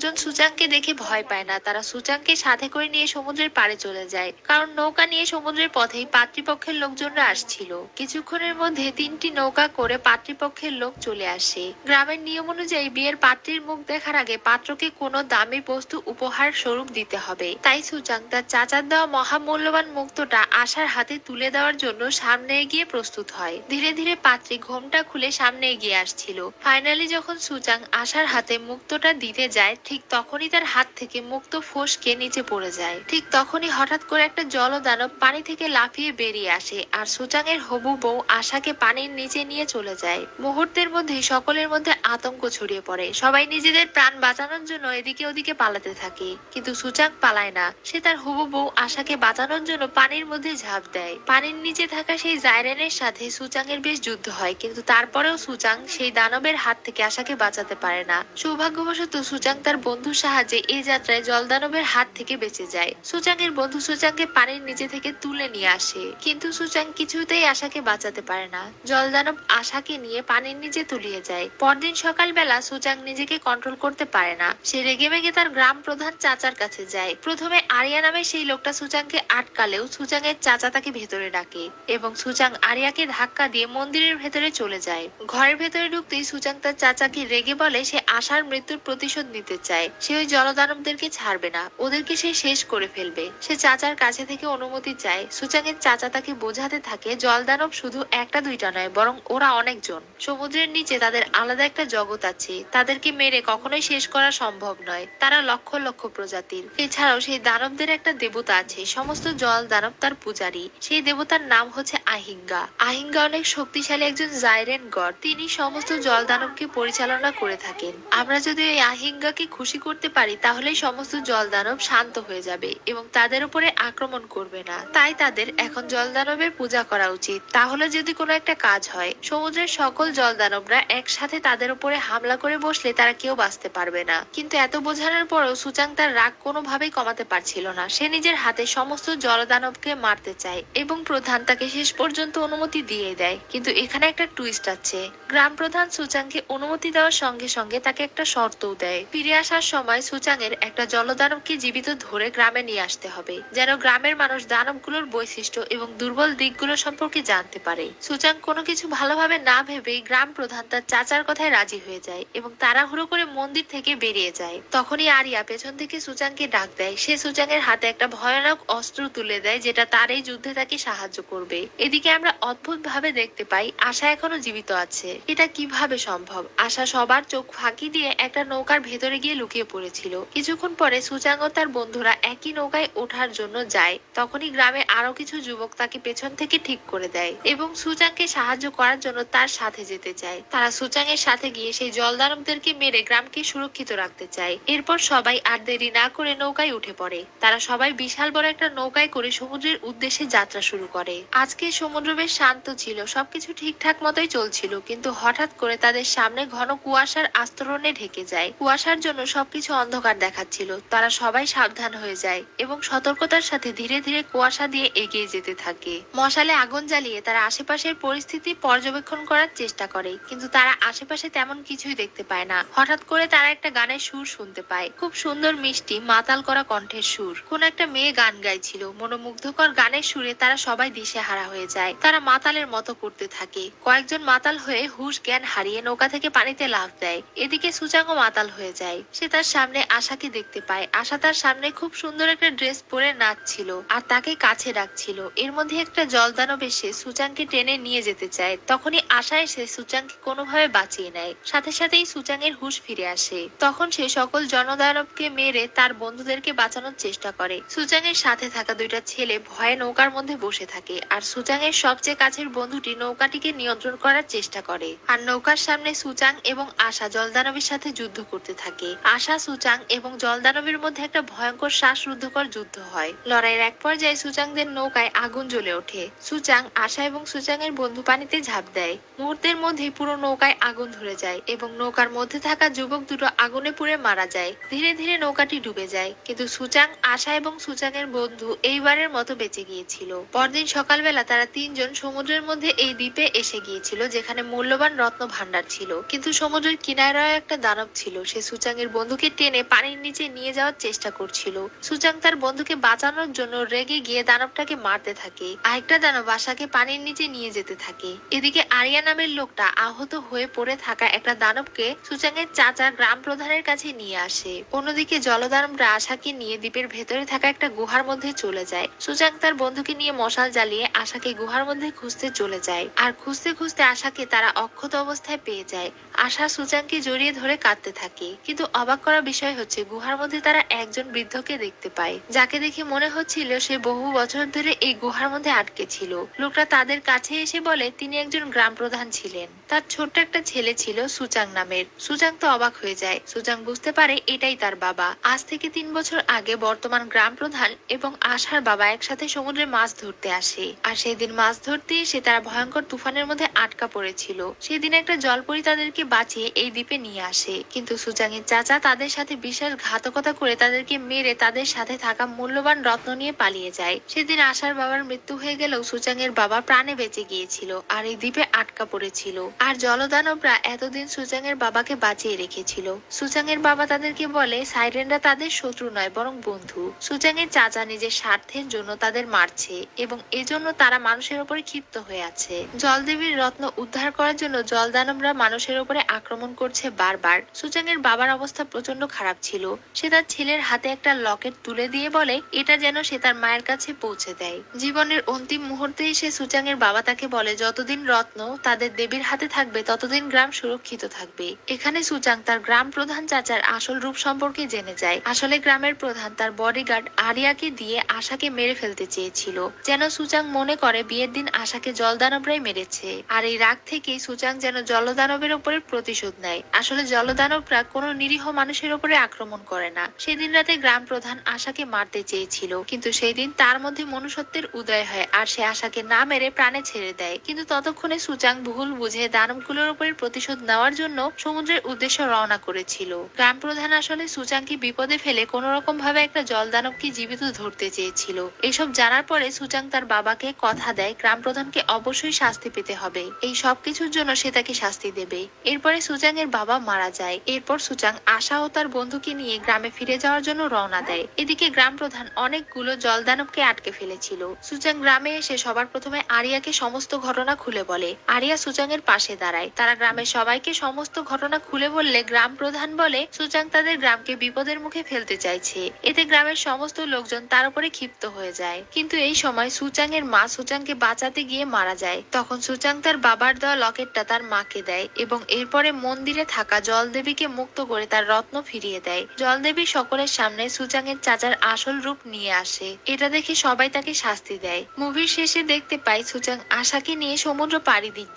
লোকজন সুচাংকে দেখে ভয় পায় না, তারা সুচাংকে সাথে করে নিয়ে সমুদ্রের পাড়ে চলে যায়, কারণ নৌকা নিয়ে সমুদ্রের পথেই পাত্রীপক্ষের লোকজনরা আসছিল। কিছুক্ষণের মধ্যে 3টি নৌকা করে পাত্রীপক্ষের লোক চলে আসে। গ্রামের নিয়ম অনুযায়ী বিয়ের পাত্রীর মুখ দেখার আগে পাত্রকে কোনো দামি বস্তু উপহার স্বরূপ দিতে হবে। তাই সুচাং তার চাচার দেওয়া মহামূল্যবান মুক্তটা আশার হাতে তুলে দেওয়ার জন্য সামনে এগিয়ে প্রস্তুত হয়। ধীরে ধীরে পাত্রী ঘোমটা খুলে সামনে এগিয়ে আসছিল। ফাইনালি যখন সুচাং আশার হাতে মুক্তটা দিতে যায়, ঠিক তখনই তার হাত থেকে মুক্ত ফসকে নিচে পড়ে যায়। ঠিক তখনই হঠাৎ করে একটা জলদানব পানি থেকে লাফিয়ে বেরিয়ে আসে আর সুচাং এর হবু বউ আশাকে পানির নিচে নিয়ে চলে যায়। মুহূর্তের মধ্যেই সকলের মধ্যে আতঙ্ক ছড়িয়ে পড়ে। সবাই নিজেদের প্রাণ বাঁচানোর জন্য এদিকে ওদিকে পালাতে থাকে, কিন্তু সুচাং পালায় না। সে তার হবু বউ আশাকে বাঁচানোর জন্য পানির মধ্যে ঝাঁপ দেয়। পানির নিচে থাকা সেই জায়রেনের সাথে সুচাং এর বেশ যুদ্ধ হয়, কিন্তু তারপরেও সুচাং সেই দানবের হাত থেকে আশাকে বাঁচাতে পারে না। সৌভাগ্যবশত সুচাং তার বন্ধুর সাহায্যে এই যাত্রায় জলদানবের হাত থেকে বেঁচে যায়। সুচাং এর বন্ধু সুচাংকে পানির নিচে থেকে তুলে নিয়ে আসে, কিন্তু সুচাং কিছুতেই আশাকে বাঁচাতে পারে না। জলদানব আশাকে নিয়ে পানির নিচে তলিয়ে যায়। পরদিন সকালবেলা সুচাং নিজেকে কন্ট্রোল করতে পারে না। সে রেগে মেগে তার গ্রাম প্রধান চাচার কাছে যায়। প্রথমে আরিয়া নামে সেই লোকটা সুচাংকে আটকালেও সুচাং এর চাচা তাকে ভেতরে ডাকে এবং সুচাং আরিয়াকে ধাক্কা দিয়ে মন্দিরের ভেতরে চলে যায়। ঘরের ভেতরে ঢুকতেই সুচাং তার চাচাকে রেগে বলে সে আশার মৃত্যুর প্রতিশোধ নিতে চায়। সে ওই জলদানবদেরকে ছাড়বে না, ওদেরকে সে শেষ করে ফেলবে। সে চাচার কাছে থেকে অনুমতি চায়। সুচাং এর চাচা তাকে বোঝাতে থাকে জলদানব শুধু একটা দুইটা নয়, বরং ওরা অনেকজন। সমুদ্রের নিচে তাদের আলাদা একটা জগৎ আছে, তাদেরকে মেরে কখনোই শেষ করা সম্ভব নয়। তারা লক্ষ লক্ষ প্রজাতির। এছাড়াও সেই দানবদের একটা দেবতা আছে, সমস্ত জল দানব তার পূজারী। সেই দেবতার নাম হচ্ছে আহিঙ্গা। আহিঙ্গা অনেক শক্তিশালী একজন জাইরেন গড। তিনি সমস্ত জল দানবকে পরিচালনা করে থাকেন। আমরা যদি এই আহিঙ্গাকে খুশি করতে পারি, তাহলেই সমস্ত জল দানব শান্ত হয়ে যাবে এবং তাদের উপরে আক্রমণ করবে না। তাই তাদের এখন জল দানবের পূজা করা উচিত। তাহলে যদি কোনো একটা কাজ হয়, সমুদ্রের সকল জল দানবরা একসাথে তাদের উপরে হামলা করে বসলে তারা কেউ বাঁচতে পারবে না। কিন্তু এত বোঝানোর পরেও সুচাং তার রাগ কোনোভাবেই কমাতে পারছিল না। সে নিজের হাতে সমস্ত জলদানবকে মারতে চায় এবং প্রধান তাকে শেষ পর্যন্ত অনুমতি দিয়ে দেয়। কিন্তু এখানে একটা টুইস্ট আছে। গ্রাম প্রধান সুচাংকে অনুমতি দেওয়ার সঙ্গে সঙ্গে তাকে একটা শর্তও দেয়। ফিরে আসার সময় সুচাং এর একটা জলদানবকে জীবিত ধরে গ্রামে নিয়ে আসতে হবে, যেন গ্রামের মানুষ দানবগুলোর বৈশিষ্ট্য এবং দুর্বল দিকগুলো সম্পর্কে জানতে পারে। সুচাং কোনো কিছু ভালোভাবে না ভেবেই গ্রাম প্রধান তার চাচার কথায় রাজি হয়ে যায় এবং তাড়াহুড়ো করে মন্দির থেকে বেরিয়ে যায়। তখনই আরিয়া পেছন থেকে সুচাংকে ডাক দেয়। সে সুচাং এর হাতে একটা ভয়ানক অস্ত্র তুলে দেয়, যেটা তার এই যুদ্ধে তাকে সাহায্য করবে। এদিকে আমরা অদ্ভুত ভাবে দেখতে পাই আশা এখনো জীবিত আছে। এটা কিভাবে সম্ভব? আশা সবার চোখ ফাঁকি দিয়ে একটা নৌকার ভেতরে গিয়ে লুকিয়ে পড়েছিল। কিছুক্ষণ পরে সুচাং ও তার বন্ধুরা একই নৌকায় ওঠার জন্য যায়। তখনই গ্রামে আরো কিছু যুবক তাকে পেছন থেকে ঠিক করে দেয় এবং সুচাংকে সাহায্য করার জন্য তার সাথে যেতে চায়। তারা সুচাং এর সাথে গিয়ে সেই জলদানবদেরকে মেরে গ্রামকে সুরক্ষিত রাখতে চায়। এরপর সবাই আর দেরি না করে নৌকায় উঠে পড়ে। তারা সবাই বিশাল বড় একটা নৌকায় করে সমুদ্রের উদ্দেশ্যে যাত্রা শুরু করে। আজকে সমুদ্র বেশ শান্ত ছিল, সবকিছু ঠিকঠাক মতোই চলছিল, কিন্তু হঠাৎ করে তাদের সামনে ঘন কুয়াশার আস্তরণে ঢেকে যায়। কুয়াশার জন্য সবকিছু অন্ধকার দেখাচ্ছিল। তারা সবাই সাবধান হয়ে যায় এবং সতর্কতার সাথে ধীরে ধীরে কুয়াশা দিয়ে এগিয়ে যেতে থাকে। মশালে আগুন জ্বালিয়ে তারা আশেপাশের পরিস্থিতি পর্যবেক্ষণ করার চেষ্টা করে, কিন্তু তারা আশেপাশে তেমন কিছুই দেখতে পায় না। হঠাৎ করে তারা একটা গানের সুর শুনতে পায়, খুব সুন্দর মিষ্টি মাতাল করা কণ্ঠের সুর। কোন একটা মেয়ে গান গাইছিল। মনোমুগ্ধকর গানের সুরে তারা সবাই দিশেহারা হয়ে যায়। তারা মাতালের মতো করতে থাকে। কয়েকজন মাতাল হয়ে হুঁশ জ্ঞান হারিয়ে নৌকা থেকে পানিতে লাফ দেয়। এদিকে সুচাংও মাতাল হয়ে যায়। সে তার সামনে আশাকে দেখতে পায়। আশা তার সামনে খুব সুন্দর একটা ড্রেস পরে নাচছিল আর তাকে কাছে ডাকছিল। এর মধ্যে একটা জলদানব এসে সুচাংকে টেনে নিয়ে যেতে চায়। তখনই আশা এসে সুচাংকে কোনোভাবে বাঁচিয়ে নেয়। সাথে সাথেই সুচাং এর হুঁশ ফিরে আসে। তখন সে সকল জনদানবকে মেরে তার বন্ধুদেরকে বাঁচানোর চেষ্টা করে। সুচাং এর সাথে থাকা দুইটা ছেলে ভয়ে নৌকার মধ্যে বসে থাকে আর সুচাং এর সবচেয়ে কাছের বন্ধুটি নৌকাটিকে নিয়ন্ত্রণ করার চেষ্টা করে। আর নৌকার সামনে সুচাং এবং আশা জলদানবের সাথে যুদ্ধ করতে থাকে। আশা সুচাং এবং জলদানবের মধ্যে একটা ভয়ঙ্কর শ্বাস শ্বাসরুদ্ধকর যুদ্ধ হয়। লড়াইয়ের এক পর্যায়ে সুচাংদের নৌকায় আগুন জ্বলে ওঠে। সুচাং, আশা এবং সুচাং এর বন্ধু পানিতে ঝাঁপ দেয়। মুহূর্তের মধ্যেই পুরো নৌকায় আগুন ধরে যায় এবং নৌকার মধ্যে থাকা যুবক দুটো আগুনে পুড়ে মারা যায়। ধীরে ধীরে নৌকাটি ডুবে যায়, কিন্তু সুচাং, আশা এবং সুচাং এর বন্ধু এইবারের মতো বেঁচে গিয়েছিল। পরদিন সকালবেলা তারা তিনজন সমুদ্রের মধ্যে এই দ্বীপে এসে গিয়েছিল, যেখানে মূল্যবান রত্ন ভান্ডার ছিল। কিন্তু সমুদ্রের কিনারায় একটা দানব ছিল। সে সুচাং এর বন্ধুকে টেনে পানির নিচে নিয়ে যাওয়ার চেষ্টা করছিল। সুচাং তার বন্ধুকে বাঁচানোর জন্য রেগে গিয়ে দানবটাকে মারতে থাকে। আরেকটা দানব আশাকে পানির নিচে নিয়ে যেতে থাকে। এদিকে আরিয়া নামের লোকটা আহত হয়ে পড়ে থাকা একটা দানবকে সুচাং এর চাচা গ্রাম প্রধানের কাছে নিয়ে আসে। অন্যদিকে জলদানবরা আশাকে নিয়ে দ্বীপের ভেতরে থাকা একটা গুহার মধ্যে চলে যায়। সুচাং তার বন্ধুকে নিয়ে মশাল জ্বালিয়ে আশাকে গুহার মধ্যে খুঁজতে চলে যায়। আর খুঁজতে খুঁজতে আশাকে তারা অক্ষত অবস্থায় পেয়ে যায়। আশা সুচাংকে জড়িয়ে ধরে কাঁদতে থাকে। কিন্তু অবাক করা বিষয় হচ্ছে, গুহার মধ্যে তারা একজন বৃদ্ধকে দেখতে পায়, যাকে দেখে মনে হচ্ছিল সে বহু বছর ধরে এই গুহার মধ্যে আটকে ছিল। লোকটা তাদের কাছে এসে বলে তিনি একজন গ্রাম প্রধান ছিলেন। তার ছোট্ট একটা ছেলে ছিল সুচাং নামের। সুচাং তো অবাক হয়ে যায়। সুচাং বুঝতে পারে এটাই তার বাবা। আজ থেকে 3 বছর আগে বর্তমান গ্রাম প্রধান এবং আশার বাবা একসাথে সমুদ্রে মাছ ধরতে আসে। আর সেদিন মাছ ধরতে এসে তারা ভয়ঙ্কর তুফানের মধ্যে আটকা পড়েছিল। সেদিন একটা জলপরি তাদেরকে বাঁচিয়ে এই দ্বীপে নিয়ে আসে। কিন্তু সুচাং এর চাচা তাদের সাথে বিশ্বাসঘাতকতা করে তাদেরকে মেরে তাদের সাথে থাকা মূল্যবান রত্ন নিয়ে পালিয়ে যায়। সেদিন আশার বাবার মৃত্যু হয়ে গেলেও সুচাং এর বাবা প্রাণে বেঁচে গিয়েছিল আর এই দ্বীপে আটকা পড়েছিল। আর জলদানবরা এতদিন সুচাং এর বাবাকে বাঁচিয়ে রেখেছিল। সুচাং এর বাবা তাদেরকে বলে সাইরেনরা তাদের শত্রু নয় বরং বন্ধু। সুচাং এর চাচা নিজের স্বার্থের জন্য তাদের মারছে এবং এজন্য তারা মানুষের উপরে ক্ষিপ্ত হয়ে আছে। জলদেবীর রত্ন উদ্ধার করার জন্য জলদানবরা মানুষের উপরে আক্রমণ করছে বারবার। সুচাং এর বাবার অবস্থা প্রচন্ড খারাপ ছিল। সে তার ছেলের হাতে একটা লকেট তুলে দিয়ে বলে এটা যেন সে তার মায়ের কাছে পৌঁছে দেয়। জীবনের অন্তিম মুহূর্তে এসে সুচাং এর বাবা তাকে বলে যতদিন রত্ন তাদের দেবীর হাতে থাকবে ততদিন গ্রাম সুরক্ষিত থাকবে। এখানে সুচাং তার গ্রাম প্রধান চাচার আসল রূপ সম্পর্কে জেনে যায়। আসলে গ্রামের প্রধান তার বডিগার্ড আরিয়াকে দিয়ে আশাকে মেরে ফেলতে চেয়েছিল, যেন সুচাং মনে করে বিয়ের দিন আশাকে জলদানবরাই মেরেছে। আর এই রাগ থেকেই সুচাং যেন জলদানবের উপরে প্রতিশোধ নেয়। আসলে জলদানবরা কোনো নিরীহ মানুষের উপরে আক্রমণ করে না। সেদিন রাতে গ্রাম প্রধান আশাকে মারতে চেয়েছিল, কিন্তু সেই দিন তার মধ্যে মনুষ্যত্বের উদয় হয় আর সে আশাকে না মেরে প্রাণে ছেড়ে দেয়। কিন্তু ততক্ষণে সুচাং ভুল বুঝে দানবগুলোর উপরে প্রতিশোধ নেওয়ার জন্য সমুদ্রের উদ্দেশ্যে রওনা করেছিল। গ্রাম প্রধান আসলে সুচাংকে বিপদে ফেলে কোন রকম ভাবে একটা জলদানবকে জীবিত ধরতে চেয়েছিল। এসব জানার পরে সুচাং তার বাবাকে কথা দেয় গ্রাম প্রধানকে অবশ্যই শাস্তি পেতে হবে। এই সব কিছুর জন্য সে তাকে শাস্তি দেবে। এরপরে সুচাং এর বাবা মারা যায়। এরপর সুচাং আশা ও তার বন্ধুকে নিয়ে গ্রামে ফিরে যাওয়ার জন্য রওনা দেয়। এদিকে গ্রাম প্রধান অনেকগুলো জলদানবকে আটকে ফেলেছিল। সুচাং গ্রামে এসে সবার প্রথমে আরিয়াকে সমস্ত ঘটনা খুলে বলে। আরিয়া সুচাং এর পাশে দাঁড়ায়। তারা গ্রামের সবাইকে সমস্ত ঘটনা খুলে বললে গ্রাম প্রধান বলে সুচাং তাদের গ্রামকে বিপদের মুখে ফেলতে চাইছে। এতে গ্রামের সমস্ত লোকজন তার উপরে ক্ষিপ্ত হয়ে যায়। কিন্তু এই সময় সুচাং এর মা সুচাংকে বাঁচাতে গিয়ে মারা যায়। তখন সুচাং তার বাবার দেওয়া লকেটটা তার মাকে দেয় এবং এরপরে মন্দিরে থাকা জলদেবীকে মুক্ত করে তার রত্ন ফিরিয়ে দেয়। জলদেবী সকলের সামনে সুচাং এর চাচার আসল রূপ নিয়ে আসে। এটা দেখে সবাই তাকে শাস্তি দেয়। মুভির শেষে দেখতে পাই সুচাং আশাকে নিয়ে সমুদ্র পাড়ি দিচ্ছে।